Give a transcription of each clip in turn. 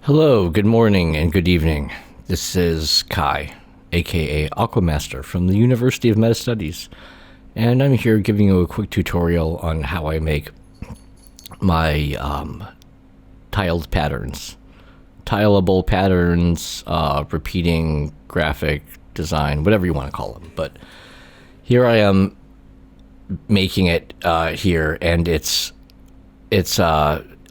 Hello, good morning, and good evening. This is Kai, aka Aquamaster from the University of Meta Studies, and I'm here giving you a quick tutorial on how I make my tiled patterns. Tileable patterns, repeating graphic design, whatever you want to call them. But here I am making it here, and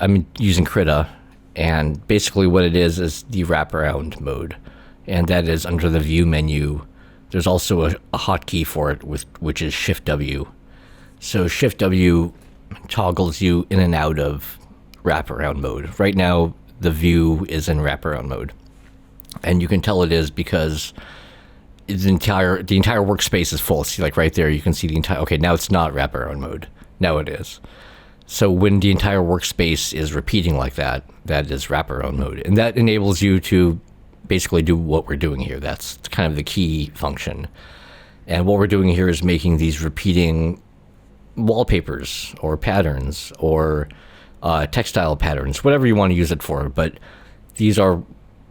I'm using Krita. And basically what it is the wraparound mode. And that is under the view menu. There's also a hotkey for it, which is Shift W. So Shift W toggles you in and out of wraparound mode. Right now, the view is in wraparound mode. And you can tell it is because the entire workspace is full. See, like right there, you can see the entire, okay, now it's not wraparound mode. Now it is. So when the entire workspace is repeating like that, that is wraparound mode. And that enables you to basically do what we're doing here. That's kind of the key function. And what we're doing here is making these repeating wallpapers or patterns or textile patterns, whatever you want to use it for. But these are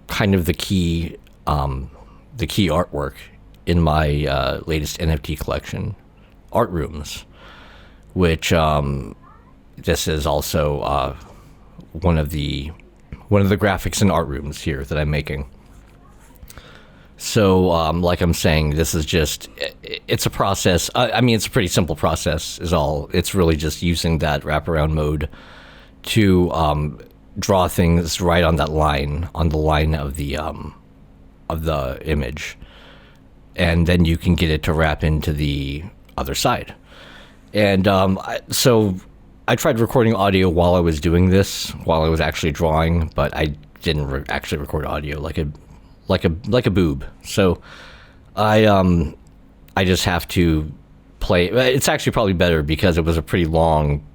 kind of the key artwork in my latest NFT collection, Art Rooms, which... this is also one of the graphics in Art Rooms here that I'm making. So, like I'm saying, this is it's a process. I mean, it's a pretty simple process is all. It's really just using that wraparound mode to draw things right on that line, on the line of the image. And then you can get it to wrap into the other side. And I tried recording audio while I was doing this, while I was actually drawing, but I didn't actually record audio like a boob. So I just have to play. It's actually probably better because it was a pretty long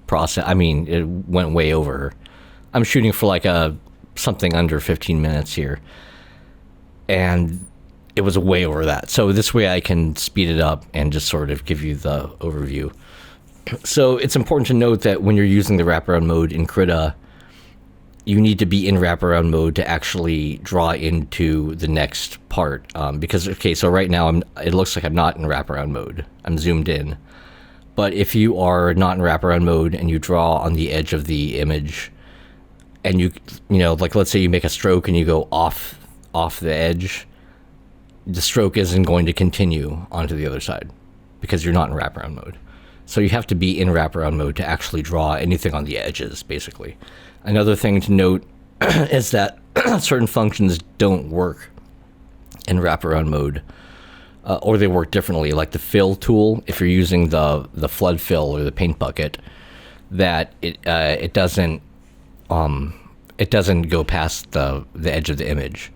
process. I mean, it went way over. I'm shooting for like something under 15 minutes here, and it was way over that. So this way I can speed it up and just sort of give you the overview. So it's important to note that when you're using the wraparound mode in Krita, you need to be in wraparound mode to actually draw into the next part. Because, okay, so right now it looks like I'm not in wraparound mode. I'm zoomed in. But if you are not in wraparound mode and you draw on the edge of the image, and you know, like let's say you make a stroke and you go off the edge, the stroke isn't going to continue onto the other side because you're not in wraparound mode. So you have to be in wraparound mode to actually draw anything on the edges, basically. Another thing to note is that certain functions don't work in wraparound mode, or they work differently. Like the fill tool, if you're using the flood fill or the paint bucket, that it doesn't go past the edge of the image.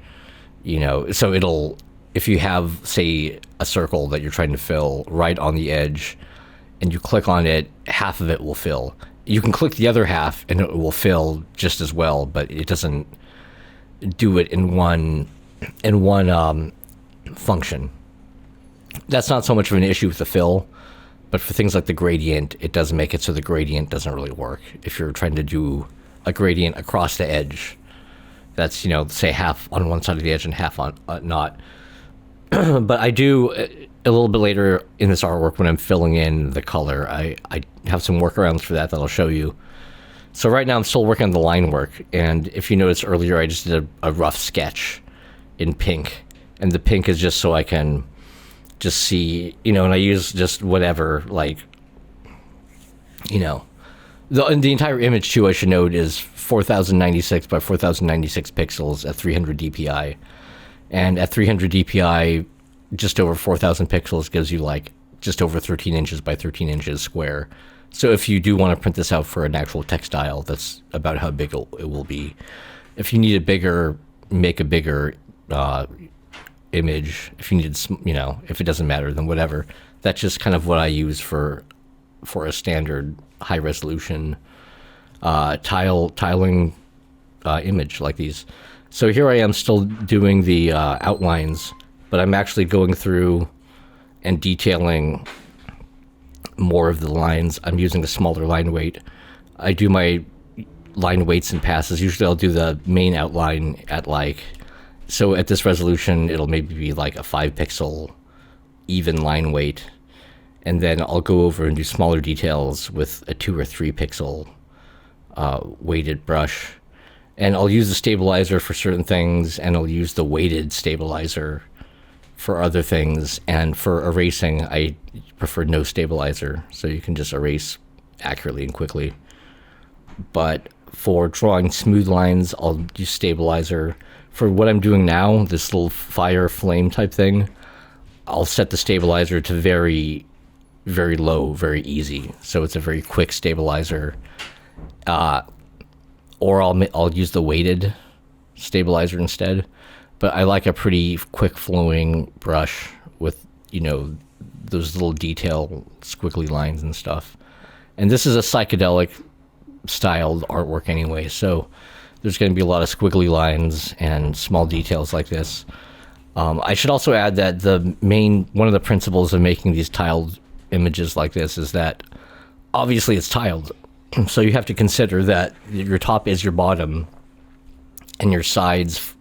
You know, so if you have, say, a circle that you're trying to fill right on the edge, and you click on it, half of it will fill. You can click the other half and it will fill just as well, but it doesn't do it in one function. That's not so much of an issue with the fill, but for things like the gradient, it does make it so the gradient doesn't really work. If you're trying to do a gradient across the edge, that's, you know, say half on one side of the edge and half on not. But I do... a little bit later in this artwork, when I'm filling in the color, I have some workarounds for that I'll show you. So right now I'm still working on the line work, and if you noticed earlier, I just did a rough sketch in pink, and the pink is just so I can just see, you know, and I use just whatever, like, you know. The entire image, too, I should note, is 4096 by 4096 pixels at 300 dpi, and at 300 dpi, just over 4,000 pixels gives you like just over 13 inches by 13 inches square. So if you do want to print this out for an actual textile, that's about how big it will be. If you need it bigger, make a bigger image. If you need, you know, if it doesn't matter, then whatever. That's just kind of what I use for a standard high resolution tiling image like these. So here I am still doing the outlines, but I'm actually going through and detailing more of the lines. I'm using a smaller line weight. I do my line weights and passes. Usually I'll do the main outline at so at this resolution, it'll maybe be like a 5 pixel even line weight. And then I'll go over and do smaller details with a 2 or 3 pixel weighted brush. And I'll use the stabilizer for certain things, and I'll use the weighted stabilizer for other things. And for erasing, I prefer no stabilizer, so you can just erase accurately and quickly. But for drawing smooth lines, I'll use stabilizer. For what I'm doing now, this little fire flame type thing, I'll set the stabilizer to very, very low, very easy. So it's a very quick stabilizer. Or I'll use the weighted stabilizer instead. But I like a pretty quick flowing brush with, those little detail squiggly lines and stuff. And this is a psychedelic styled artwork anyway, so there's going to be a lot of squiggly lines and small details like this. I should also add that one of the principles of making these tiled images like this is that obviously it's tiled. So you have to consider that your top is your bottom and your sides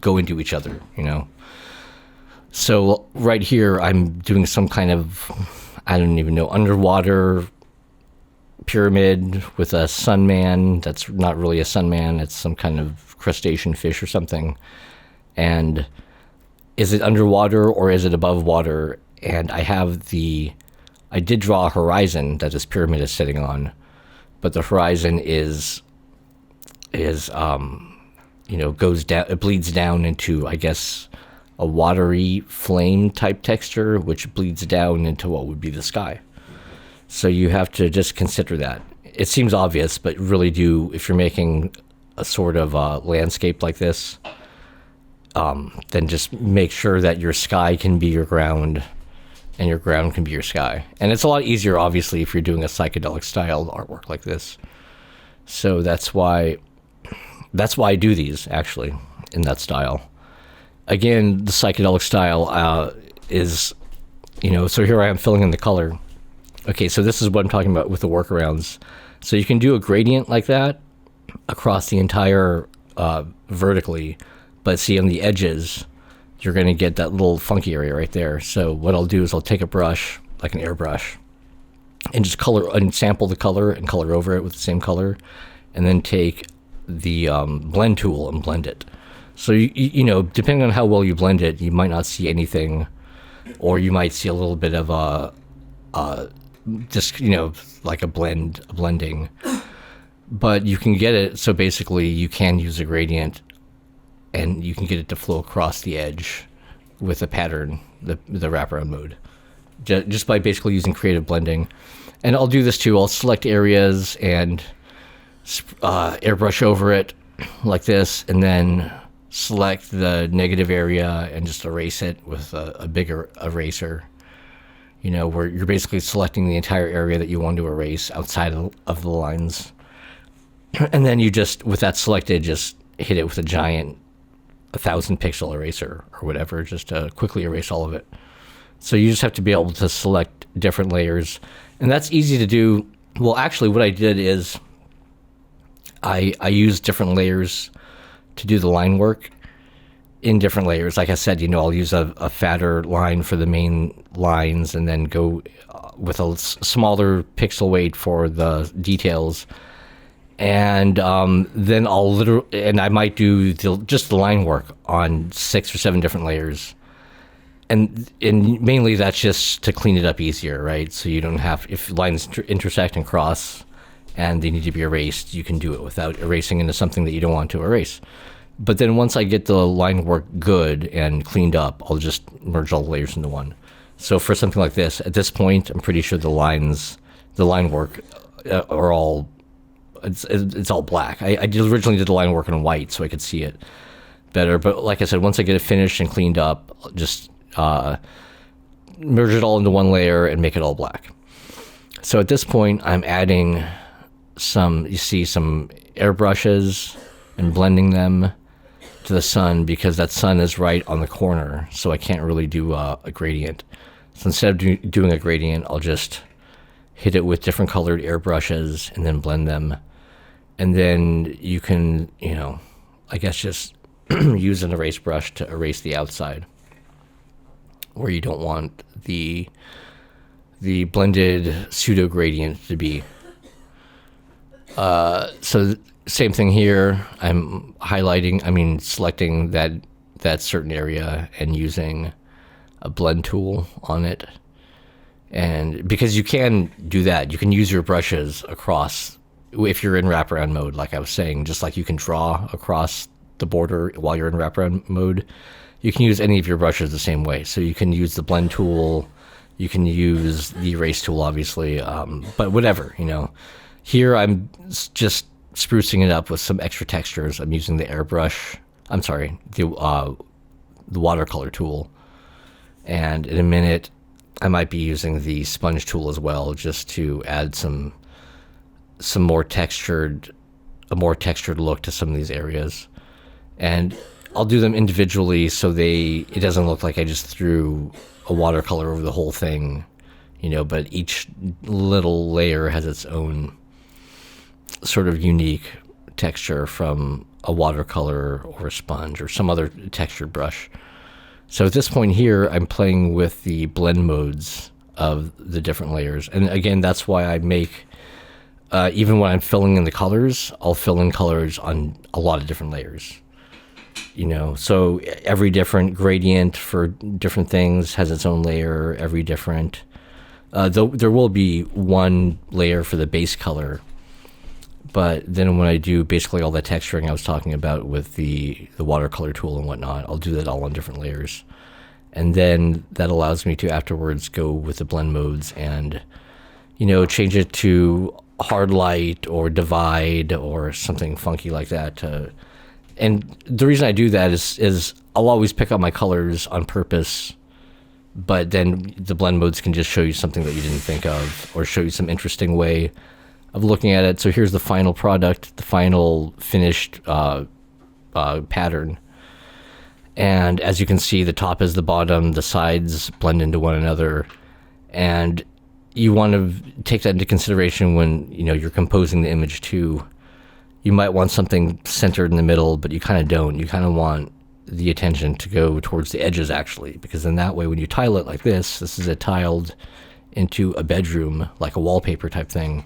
go into each other, So right here, I'm doing some kind of, I don't even know, underwater pyramid with a sunman. That's not really a sunman. It's some kind of crustacean fish or something. And is it underwater or is it above water? And I did draw a horizon that this pyramid is sitting on, but the horizon goes down, it bleeds down into, I guess, a watery flame type texture, which bleeds down into what would be the sky. So you have to just consider that. It seems obvious, but really if you're making a sort of landscape like this, then just make sure that your sky can be your ground and your ground can be your sky. And it's a lot easier, obviously, if you're doing a psychedelic styled artwork like this. So that's why I do these, actually, in that style. Again, the psychedelic style is, so here I am filling in the color. Okay, so this is what I'm talking about with the workarounds. So you can do a gradient like that across the entire vertically, but see on the edges, you're going to get that little funky area right there. So what I'll do is I'll take a brush, like an airbrush, and just sample the color and color over it with the same color, and then take the blend tool and blend it. So, depending on how well you blend it, you might not see anything, or you might see a little bit of like a blending. But you can get it, so basically you can use a gradient, and you can get it to flow across the edge with a pattern, the wraparound mode, just by basically using creative blending. And I'll do this too. I'll select areas and airbrush over it like this, and then select the negative area and just erase it with a bigger eraser, where you're basically selecting the entire area that you want to erase outside of the lines. And then you just, with that selected, just hit it with a giant 1,000 pixel eraser or whatever, just to quickly erase all of it. So you just have to be able to select different layers. And that's easy to do. Well, actually, what I did is I used different layers to do the line work in different layers. Like I said, I'll use a fatter line for the main lines and then go with a smaller pixel weight for the details. And then I might do just the line work on 6 or 7 different layers. And mainly that's just to clean it up easier, right? So you don't have, if lines intersect and cross and they need to be erased, you can do it without erasing into something that you don't want to erase. But then once I get the line work good and cleaned up, I'll just merge all the layers into one. So for something like this, at this point, I'm pretty sure the line work are all, it's all black. I originally did the line work in white so I could see it better. But like I said, once I get it finished and cleaned up, I'll just merge it all into one layer and make it all black. So at this point, I'm adding some airbrushes and blending them to the sun, because that sun is right on the corner, so I can't really do a gradient. So instead of doing a gradient, I'll just hit it with different colored airbrushes and then blend them. And then you can, I guess just use an erase brush to erase the outside where you don't want the blended pseudo gradient to be. So same thing here. I'm selecting that certain area and using a blend tool on it. And because you can do that, you can use your brushes across, if you're in wraparound mode, like I was saying, just like you can draw across the border while you're in wraparound mode, you can use any of your brushes the same way. So you can use the blend tool, you can use the erase tool, obviously, but whatever, Here I'm just sprucing it up with some extra textures. I'm using the the watercolor tool. And in a minute, I might be using the sponge tool as well, just to add a more textured look to some of these areas. And I'll do them individually so it doesn't look like I just threw a watercolor over the whole thing, but each little layer has its own sort of unique texture from a watercolor or a sponge or some other textured brush. So at this point here, I'm playing with the blend modes of the different layers. And again, that's why I make, even when I'm filling in the colors, I'll fill in colors on a lot of different layers. So every different gradient for different things has its own layer, every different, there will be one layer for the base color. But then when I do basically all that texturing I was talking about with the watercolor tool and whatnot, I'll do that all on different layers. And then that allows me to afterwards go with the blend modes and, change it to hard light or divide or something funky like that. And the reason I do that is I'll always pick up my colors on purpose, but then the blend modes can just show you something that you didn't think of or show you some interesting way of looking at it. So here's the final product, the final finished pattern. And as you can see, the top is the bottom, the sides blend into one another. And you want to take that into consideration when, you're composing the image too. You might want something centered in the middle, but you kind of don't. You kind of want the attention to go towards the edges actually, because in that way, when you tile it like this is a tiled into a bedroom, like a wallpaper type thing.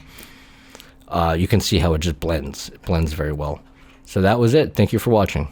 You can see how it just blends. It blends very well. So that was it. Thank you for watching.